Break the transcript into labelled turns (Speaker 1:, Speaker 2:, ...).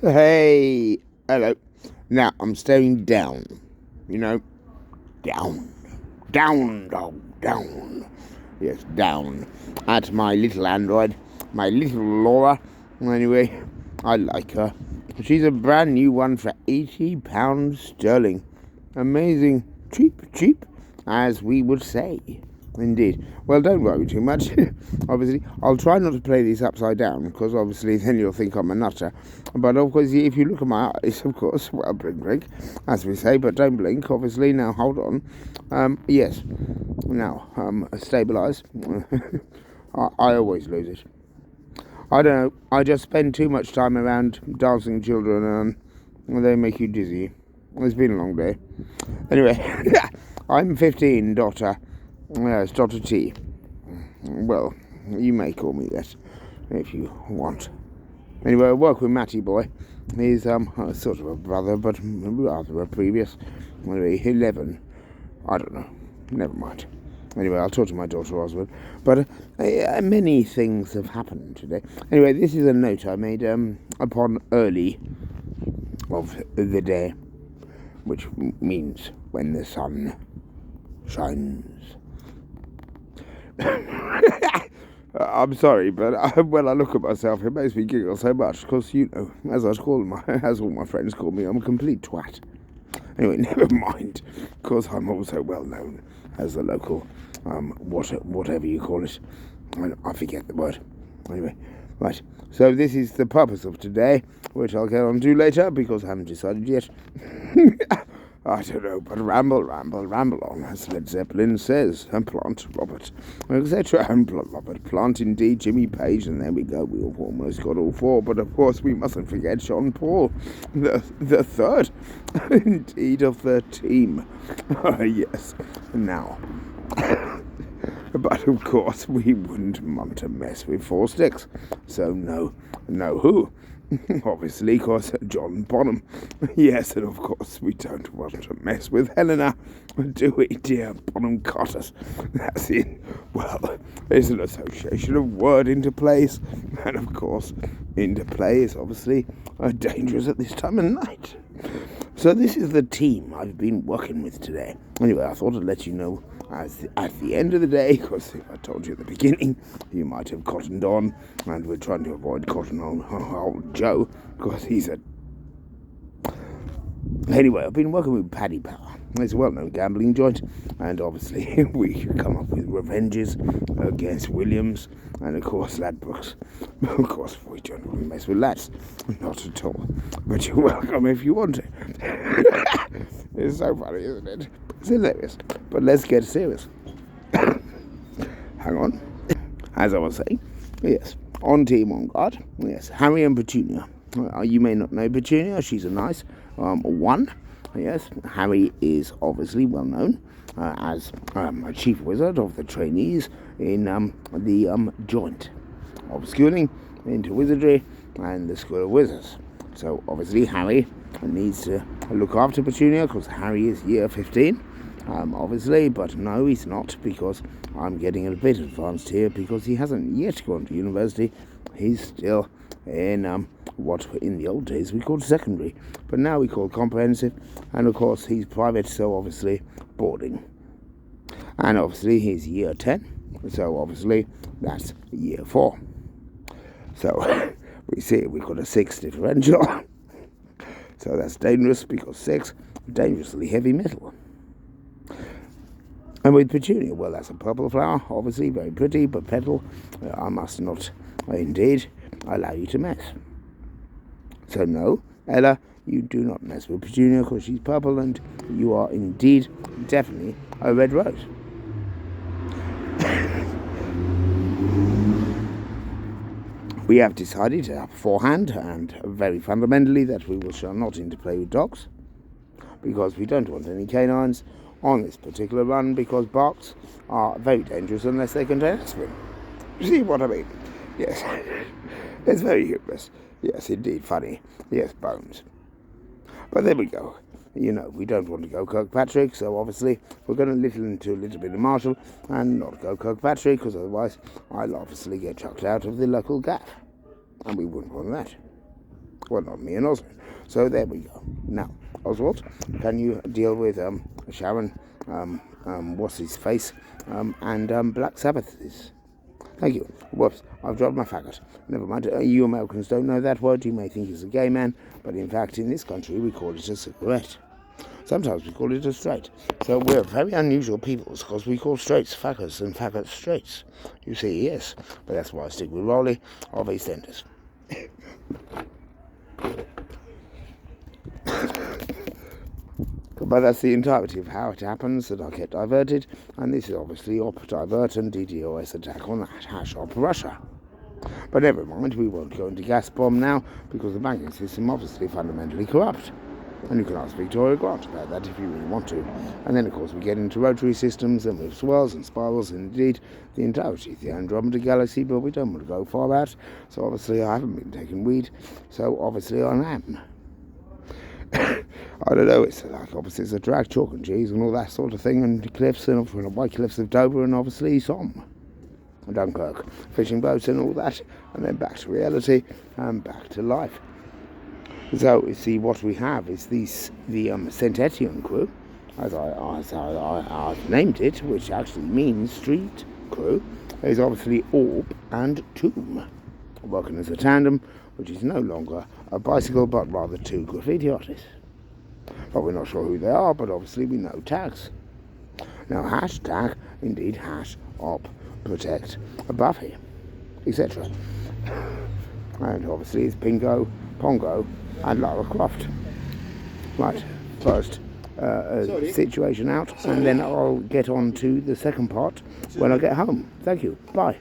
Speaker 1: Hey, hello. Now I'm staring down. You know, down, down. Yes, down at my little android, my little Laura. Anyway, I like her. She's a brand new one for £80 sterling. Amazing, cheap, as we would say. Indeed. Well, don't worry too much. Obviously, I'll try not to play this upside down, because obviously then you'll think I'm a nutter. But of course, if you look at my eyes, of course, well, blink, as we say, but don't blink, obviously. Now, hold on. Yes. Now, stabilise. I always lose it. I don't know. I just spend too much time around dancing children, and they make you dizzy. It's been a long day. Anyway, I'm 15, daughter. Yes, Dr. T. Well, you may call me that if you want. Anyway, I work with Matty boy. He's sort of a brother, but rather a previous. Anyway, 11. I don't know. Never mind. Anyway, I'll talk to my daughter Oswald. But many things have happened today. Anyway, this is a note I made upon early of the day, which means when the sun shines. I'm sorry, but when I look at myself, it makes me giggle so much, because, you know, as all my friends call me, I'm a complete twat. Anyway, never mind, because I'm also well known as the local, whatever you call it. I forget the word. Anyway, right, so this is the purpose of today, which I'll get on to later, because I haven't decided yet. I don't know, but ramble on, as Led Zeppelin says, and plant Robert, etc. And Robert Plant, indeed, Jimmy Page, and there we go, we've almost got all four, but of course we mustn't forget Sean Paul, the third, indeed, of the team. Yes, now, but of course we wouldn't want to mess with four sticks, so no who? Obviously, of course, John Bonham. Yes, and of course, we don't want to mess with Helena, do we, dear Bonham Cotters? That's in, well, it's an association of word into place, and of course, into play is obviously dangerous at this time of night. So this is the team I've been working with today. Anyway, I thought I'd let you know at the end of the day, because if I told you at the beginning, you might have cottoned on, and we're trying to avoid cotton on old Joe, because he's a... Anyway, I've been working with Paddy Power. It's a well-known gambling joint, and obviously we come up with revenges against Williams, and of course Ladbrokes. Of course, we don't want to mess with lads, not at all. But you're welcome if you want to. It's so funny, isn't it? It's hilarious. But let's get serious. Hang on. As I was saying, yes, on team on guard, yes, Harry and Petunia. You may not know Petunia, she's a nice one. Yes, Harry is obviously well known as a chief wizard of the trainees in the joint of schooling into wizardry and the School of Wizards. So obviously Harry needs to look after Petunia, because Harry is year 15, obviously, but no, he's not, because I'm getting a bit advanced here, because he hasn't yet gone to university. He's still in what in the old days we called secondary, but now we call comprehensive, and of course he's private, so obviously boarding. And obviously he's year 10, so obviously that's year 4. So we see we've got a 6 differential. So that's dangerous, because 6, dangerously heavy metal. And with Petunia, well, that's a purple flower, obviously, very pretty, but petal, I must not, indeed, allow you to mess. So no, Ella, you do not mess with Petunia, because she's purple, and you are indeed, definitely, a red rose. We have decided beforehand, and very fundamentally, that we shall not interplay with dogs, because we don't want any canines on this particular run, because barks are very dangerous unless they contain aspirin. You see what I mean? Yes. It's very humorous. Yes, indeed, funny. Yes, bones. But there we go. You know, we don't want to go Kirkpatrick, so obviously we're going to listen to a little bit of Marshall and not go Kirkpatrick, because otherwise I'll obviously get chucked out of the local gaff. And we wouldn't want that. Well, not me and Oswald. So there we go. Now, Oswald, can you deal with Sharon, what's his face, and Black Sabbaths? Thank you. Whoops, I've dropped my faggot. Never mind. You Americans don't know that word. You may think it's a gay man, but in fact, in this country, we call it a cigarette. Sometimes we call it a straight. So we're very unusual peoples because we call straights faggots and faggots straights. You see, yes. But that's why I stick with Rolly of EastEnders. But that's the entirety of how it happens that I get diverted, and this is obviously Op Divert and DDoS attack on that #Op Russia. But never mind, we won't go into Gazprom now, because the banking system obviously fundamentally corrupt. And you can ask Victoria Grant about that if you really want to. And then, of course, we get into rotary systems and with swirls and spirals, and indeed the entirety of the Andromeda Galaxy, but we don't want to go far out. So obviously I haven't been taking weed, so obviously I am. I don't know, it's like obviously it's a drag, chalk and cheese and all that sort of thing, and cliffs and the white cliffs of Dover and obviously Somme and Dunkirk, fishing boats and all that, and then back to reality and back to life. So you see, what we have is the Saint Etienne crew, as I've named it, which actually means street crew, is obviously Orb and Tomb, working as a tandem, which is no longer a bicycle but rather two graffiti artists. But we're not sure who they are, but obviously we know tags. Now hashtag, indeed, #op protect Buffy, etc. And obviously it's Pingo, Pongo and Lara Croft. Right, first situation out, and then I'll get on to the second part when I get home. Thank you, bye.